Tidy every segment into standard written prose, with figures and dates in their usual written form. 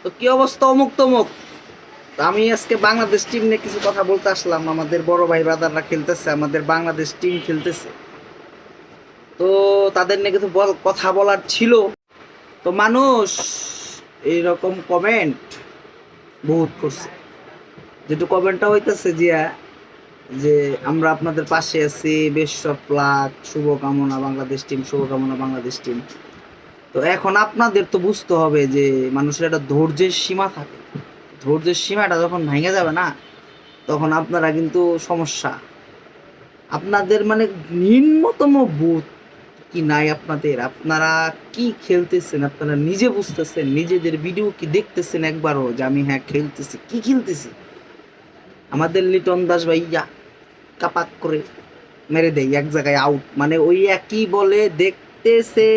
তো কি অবস্থা অমুক তমুক। তো আমি আজকে বাংলাদেশ টিম নিয়ে কিছু কথা বলতে আসলাম। আমাদের বড় ভাই ব্রাদাররা খেলতেছে, আমাদের বাংলাদেশ টিম খেলতেছে। তো তাদের নিয়ে কিছু কথা বলার ছিল। তো মানুষ এইরকম কমেন্ট বহুত করছে। যেটু কমেন্টটা হইতেছে যে আমরা আপনাদের পাশে আছি, বেস্ট অফ লাক, শুভকামনা বাংলাদেশ টিম, শুভকামনা বাংলাদেশ টিম। তো এখন আপনাদের তো বুঝতে হবে যে মানুষের একটা ধৈর্যের সীমা থাকে। ধৈর্যের সীমাটা যখন ভেঙে যাবে না, তখন আপনারা কিন্তু সমস্যা। আপনাদের মানে নিম্নতম বোধ কি নাই আপনাদের? আপনারা কি খেলতেছেন আপনারা নিজে বুঝতেছেন? নিজেদের ভিডিও কি দেখতেছেন একবারও যে আমি হ্যাঁ খেলতেছি? কি খেলতেছি? আমাদের লিটন দাস ভাইয়া কাপাক করে মেরে দেয় এক জায়গায় আউট, মানে ওই একই বলে দেখতেছে।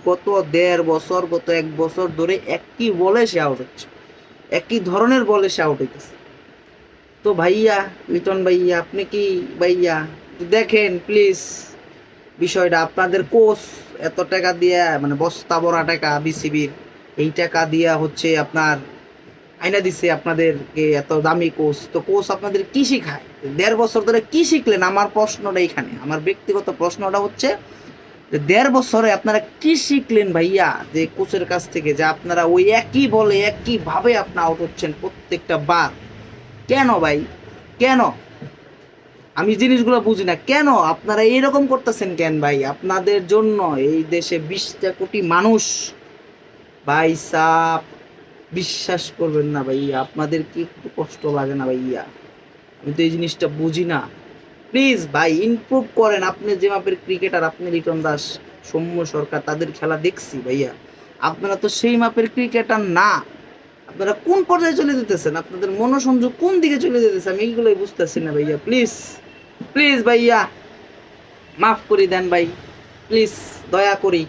গত 1.5 বছর, গত 1 বছর ধরে একই বলে সে আউট হচ্ছে, একই ধরনের বলে সে আউট হইতেছে। তো ভাইয়া লিটন ভাইয়া, আপনি কি ভাইয়া দেখেন প্লিজ বিষয়টা। আপনাদের কোচ এত টাকা দিয়া, মানে বস্তা ভরা টাকা বিসিবির, এই টাকা দিয়া হচ্ছে আপনার আইনা দিছে আপনাদেরকে, এত দামি কোচ। তো কোচ আপনাদের কি শিখায়? 1.5 বছর ধরে কি শিখলেন? আমার প্রশ্নটা এখানে, আমার ব্যক্তিগত প্রশ্নটা হচ্ছে যে 1.5 বছরে আপনারা কি শিখলেন ভাইয়া, যে কোচের কাছ থেকে, যে আপনারা ওই একই বলে একই ভাবে আপনি আউট হচ্ছেন প্রত্যেকটা বার? কেন ভাই, কেন? আমি জিনিসগুলো বুঝি না, কেন আপনারা এইরকম করতেছেন কেন ভাই? আপনাদের জন্য এই দেশে 20টা কোটি মানুষ ভাই সাপ, বিশ্বাস করবেন না ভাইয়া, আপনাদের কি একটু কষ্ট লাগে না ভাইয়া? আমি তো এই জিনিসটা বুঝি না। প্লিজ ভাই ইমপ্রুভ করেন। আপনি যে মাপের ক্রিকেটার, আপনি লিটন দাস, সৌম্য সরকার, তাদের খেলা দেখছি ভাইয়া। আপনারা তো সেই মাপের ক্রিকেটার না। আপনারা কোন পর্যায়ে চলে যেতেছেন? আপনাদের মনোসংযোগ কোন দিকে চলে যেতেছে? আমি এইগুলোই বুঝতেছি না ভাইয়া। প্লিজ প্লিজ ভাইয়া মাফ করে দেন ভাই, প্লিজ দয়া করি।